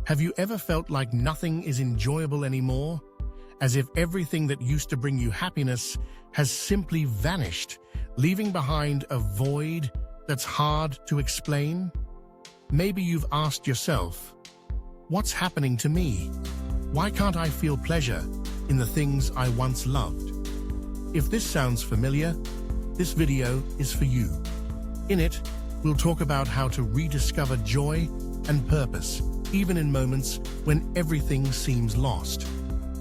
Have you ever felt like nothing is enjoyable anymore? As if everything that used to bring you happiness has simply vanished, leaving behind a void that's hard to explain? Maybe you've asked yourself, what's happening to me? Why can't I feel pleasure in the things I once loved? If this sounds familiar, this video is for you. In it, we'll talk about how to rediscover joy and purpose, even in moments when everything seems lost.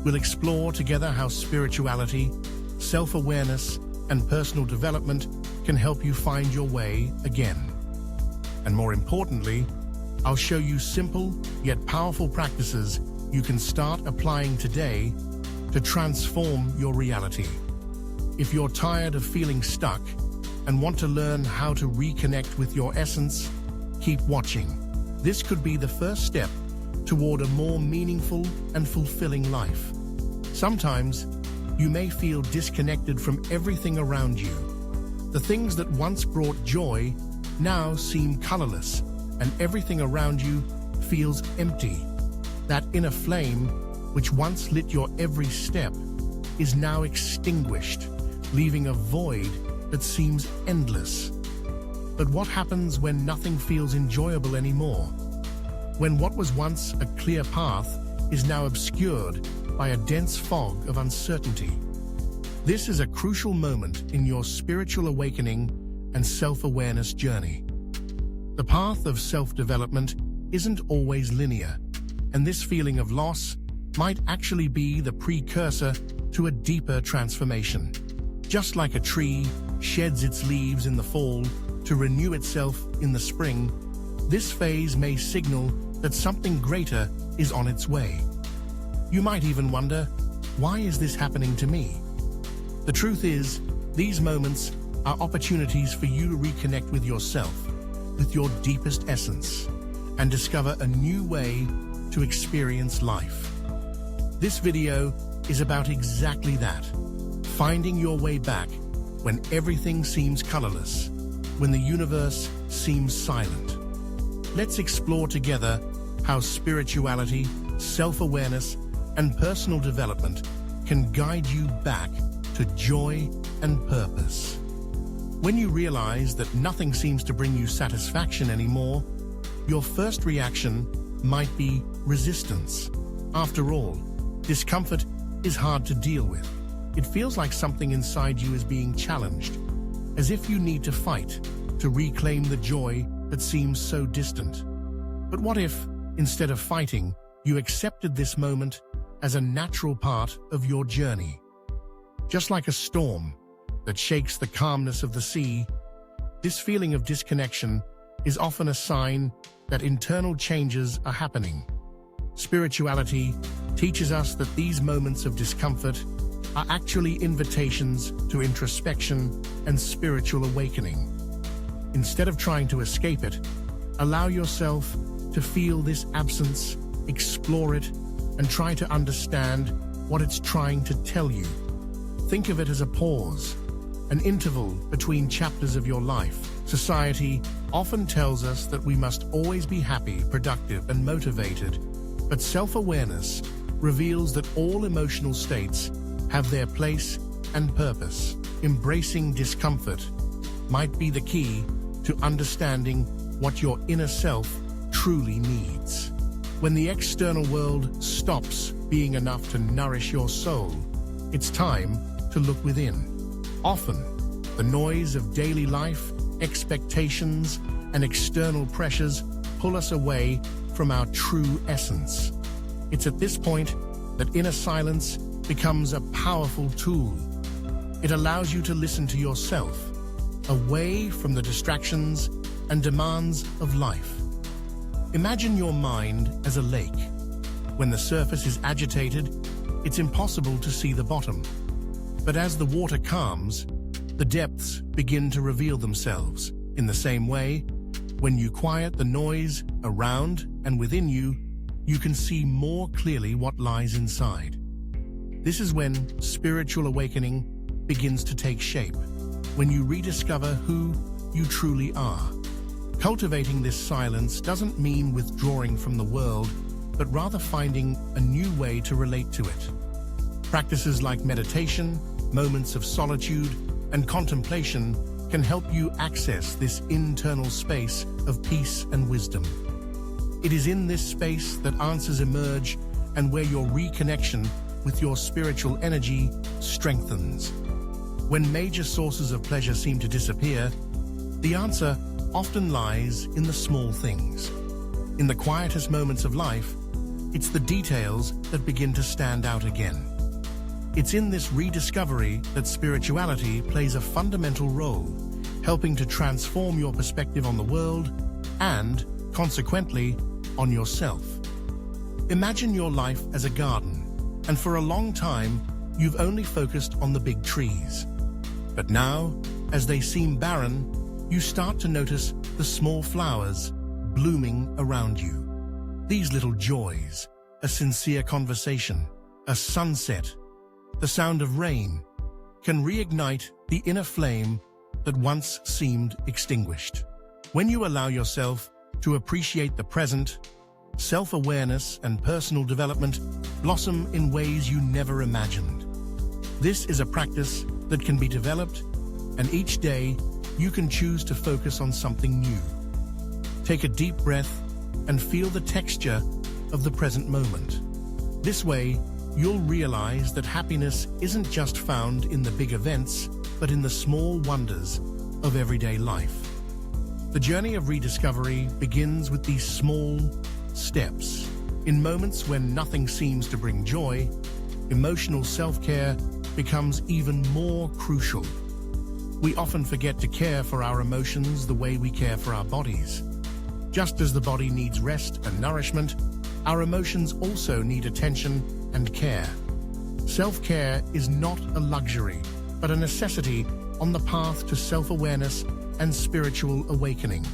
We'll explore together how spirituality, self-awareness, and personal development can help you find your way again. And more importantly, I'll show you simple yet powerful practices you can start applying today to transform your reality. If you're tired of feeling stuck and want to learn how to reconnect with your essence, keep watching. This could be the first step toward a more meaningful and fulfilling life. Sometimes, you may feel disconnected from everything around you. The things that once brought joy now seem colorless, and everything around you feels empty. That inner flame, which once lit your every step, is now extinguished, leaving a void that seems endless. But what happens when nothing feels enjoyable anymore? When what was once a clear path is now obscured by a dense fog of uncertainty? This is a crucial moment in your spiritual awakening and self-awareness journey. The path of self-development isn't always linear, and this feeling of loss might actually be the precursor to a deeper transformation. Just like a tree sheds its leaves in the fall to renew itself in the spring, this phase may signal that something greater is on its way. You might even wonder, why is this happening to me? The truth is, these moments are opportunities for you to reconnect with yourself, with your deepest essence, and discover a new way to experience life. This video is about exactly that, finding your way back when everything seems colorless, when the universe seems silent. Let's explore together how spirituality, self-awareness, and personal development can guide you back to joy and purpose. When you realize that nothing seems to bring you satisfaction anymore, your first reaction might be resistance. After all, discomfort is hard to deal with. It feels like something inside you is being challenged, as if you need to fight to reclaim the joy that seems so distant. But what if, instead of fighting, you accepted this moment as a natural part of your journey? Just like a storm that shakes the calmness of the sea, this feeling of disconnection is often a sign that internal changes are happening. Spirituality teaches us that these moments of discomfort are actually invitations to introspection and spiritual awakening. Instead of trying to escape it, allow yourself to feel this absence, explore it, and try to understand what it's trying to tell you. Think of it as a pause, an interval between chapters of your life. Society often tells us that we must always be happy, productive, and motivated, but self-awareness reveals that all emotional states have their place and purpose. Embracing discomfort might be the key to understanding what your inner self truly needs. When the external world stops being enough to nourish your soul, it's time to look within. Often, the noise of daily life, expectations, and external pressures pull us away from our true essence. It's at this point that inner silence becomes a powerful tool. It allows you to listen to yourself, away from the distractions and demands of life. Imagine your mind as a lake. When the surface is agitated, it's impossible to see the bottom. But as the water calms, the depths begin to reveal themselves. In the same way, when you quiet the noise around and within you, you can see more clearly what lies inside. This is when spiritual awakening begins to take shape, when you rediscover who you truly are. Cultivating this silence doesn't mean withdrawing from the world. but rather finding a new way to relate to it. Practices like meditation, moments of solitude, and contemplation can help you access this internal space of peace and wisdom. It is in this space that answers emerge and where your reconnection with your spiritual energy strengthens. When major sources of pleasure seem to disappear, the answer often lies in the small things. In the quietest moments of life, it's the details that begin to stand out again. It's in this rediscovery that spirituality plays a fundamental role, helping to transform your perspective on the world and, consequently, on yourself. Imagine your life as a garden, and for a long time, you've only focused on the big trees. But now, as they seem barren, you start to notice the small flowers blooming around you. These little joys, a sincere conversation, a sunset, the sound of rain, can reignite the inner flame that once seemed extinguished. When you allow yourself to appreciate the present, self-awareness and personal development blossom in ways you never imagined. This is a practice that can be developed, and each day you can choose to focus on something new. Take a deep breath and feel the texture of the present moment. This way, you'll realize that happiness isn't just found in the big events, but in the small wonders of everyday life. The journey of rediscovery begins with these small steps. In moments when nothing seems to bring joy, emotional self-care becomes even more crucial. We often forget to care for our emotions the way we care for our bodies. Just as the body needs rest and nourishment, our emotions also need attention and care. Self-care is not a luxury, but a necessity on the path to self-awareness and spiritual awakening.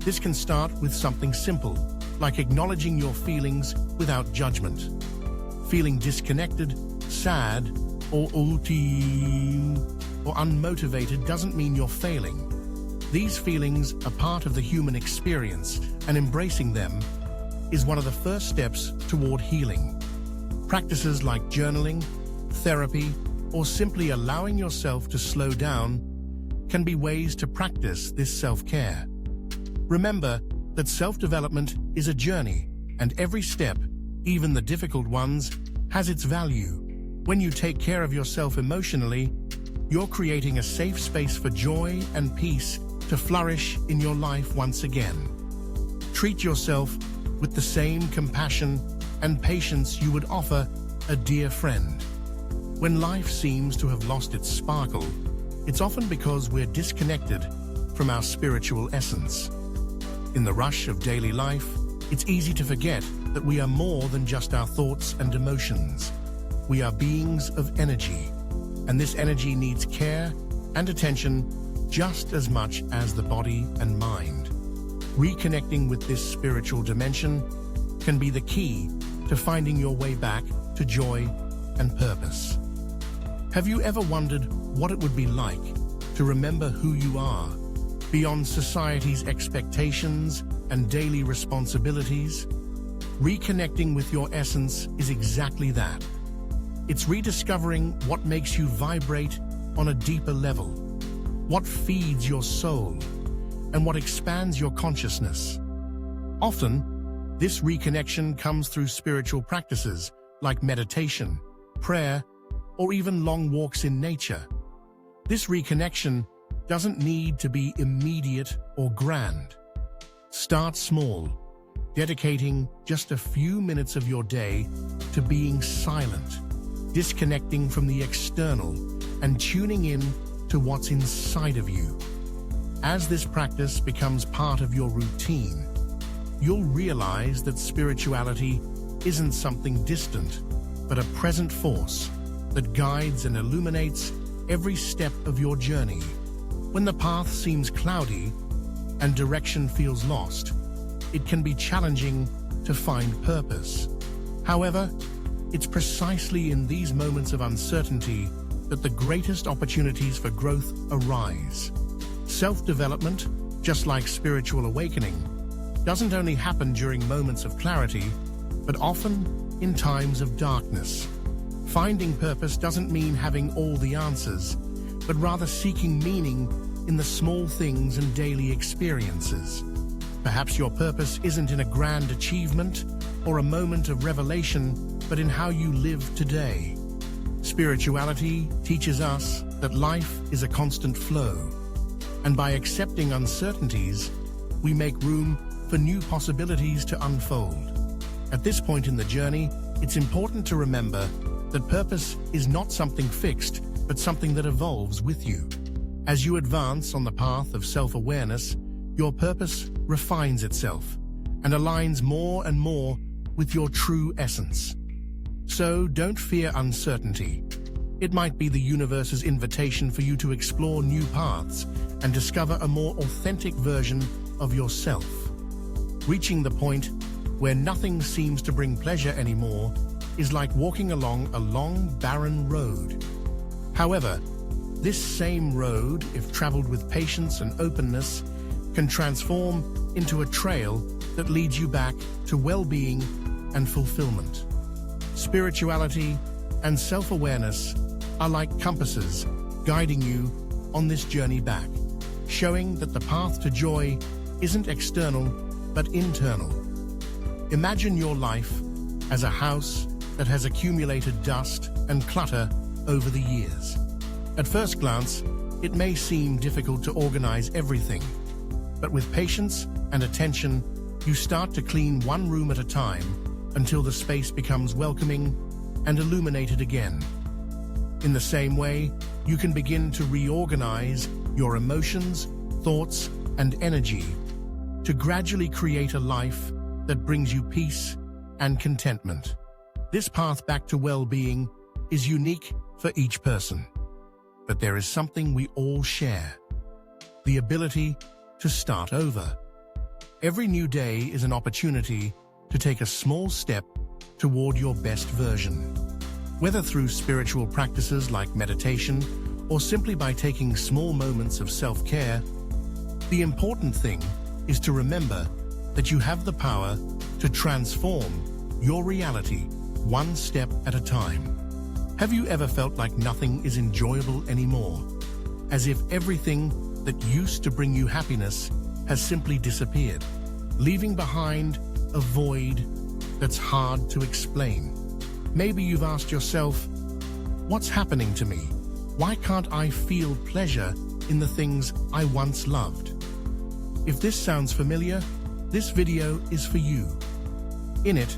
This can start with something simple, like acknowledging your feelings without judgment. Feeling disconnected, sad, or unmotivated doesn't mean you're failing. These feelings are part of the human experience, and embracing them is one of the first steps toward healing. Practices like journaling, therapy, or simply allowing yourself to slow down can be ways to practice this self-care. Remember that self-development is a journey, and every step, even the difficult ones, has its value. When you take care of yourself emotionally, you're creating a safe space for joy and peace to flourish in your life once again. Treat yourself with the same compassion and patience you would offer a dear friend. When life seems to have lost its sparkle, it's often because we're disconnected from our spiritual essence. In the rush of daily life, it's easy to forget that we are more than just our thoughts and emotions. We are beings of energy, and this energy needs care and attention just as much as the body and mind. Reconnecting with this spiritual dimension can be the key to finding your way back to joy and purpose. Have you ever wondered what it would be like to remember who you are, beyond society's expectations and daily responsibilities? Reconnecting with your essence is exactly that. It's rediscovering what makes you vibrate on a deeper level, what feeds your soul, and what expands your consciousness. Often, this reconnection comes through spiritual practices like meditation, prayer, or even long walks in nature. This reconnection doesn't need to be immediate or grand. Start small, dedicating just a few minutes of your day to being silent, disconnecting from the external, and tuning in to what's inside of you. As this practice becomes part of your routine, you'll realize that spirituality isn't something distant, but a present force that guides and illuminates every step of your journey. When the path seems cloudy and direction feels lost, it can be challenging to find purpose. However, it's precisely in these moments of uncertainty that the greatest opportunities for growth arise. Self-development, just like spiritual awakening, doesn't only happen during moments of clarity, but often in times of darkness. Finding purpose doesn't mean having all the answers, but rather seeking meaning in the small things and daily experiences. Perhaps your purpose isn't in a grand achievement or a moment of revelation, but in how you live today. Spirituality teaches us that life is a constant flow, and by accepting uncertainties, we make room for new possibilities to unfold. At this point in the journey, it's important to remember that purpose is not something fixed, but something that evolves with you. As you advance on the path of self-awareness, your purpose refines itself and aligns more and more with your true essence. So don't fear uncertainty. It might be the universe's invitation for you to explore new paths and discover a more authentic version of yourself. Reaching the point where nothing seems to bring pleasure anymore is like walking along a long, barren road. However, this same road, if traveled with patience and openness, can transform into a trail that leads you back to well-being and fulfillment. Spirituality and self-awareness are like compasses guiding you on this journey back, showing that the path to joy isn't external but internal. Imagine your life as a house that has accumulated dust and clutter over the years. At first glance, it may seem difficult to organize everything, but with patience and attention, you start to clean one room at a time until the space becomes welcoming and illuminated again. In the same way, you can begin to reorganize your emotions, thoughts, and energy to gradually create a life that brings you peace and contentment. This path back to well-being is unique for each person. But there is something we all share: the ability to start over. Every new day is an opportunity to take a small step toward your best version. Whether through spiritual practices like meditation or simply by taking small moments of self-care, the important thing is to remember that you have the power to transform your reality one step at a time. Have you ever felt like nothing is enjoyable anymore? As if everything that used to bring you happiness has simply disappeared, leaving behind a void that's hard to explain. Maybe you've asked yourself, what's happening to me? Why can't I feel pleasure in the things I once loved? If this sounds familiar, this video is for you. In it,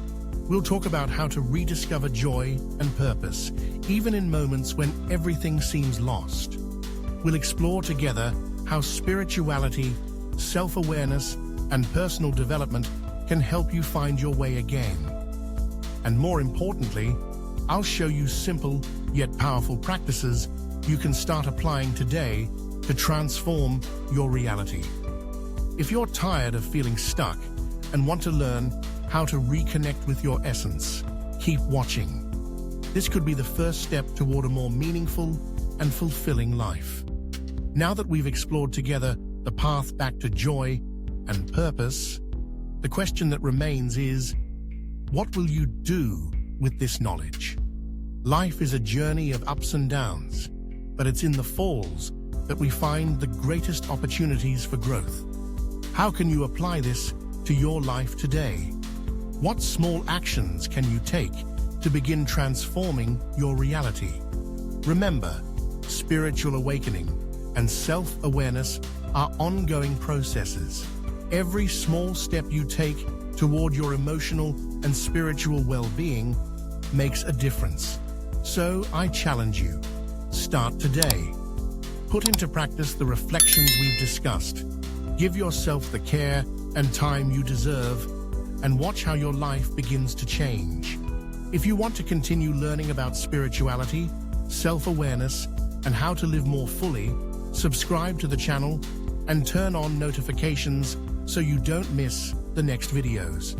we'll talk about how to rediscover joy and purpose, even in moments when everything seems lost. We'll explore together how spirituality, self-awareness, and personal development can help you find your way again. And more importantly, I'll show you simple yet powerful practices you can start applying today to transform your reality. If you're tired of feeling stuck and want to learn how to reconnect with your essence, keep watching. This could be the first step toward a more meaningful and fulfilling life. Now that we've explored together the path back to joy and purpose, the question that remains is, what will you do with this knowledge? Life is a journey of ups and downs, but it's in the falls that we find the greatest opportunities for growth. How can you apply this to your life today? What small actions can you take to begin transforming your reality? Remember, spiritual awakening and self-awareness are ongoing processes. Every small step you take toward your emotional and spiritual well-being makes a difference. So I challenge you, start today. Put into practice the reflections we've discussed. Give yourself the care and time you deserve, and watch how your life begins to change. If you want to continue learning about spirituality, self-awareness, and how to live more fully, subscribe to the channel and turn on notifications so you don't miss the next videos.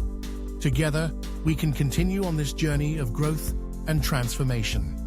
Together, we can continue on this journey of growth and transformation.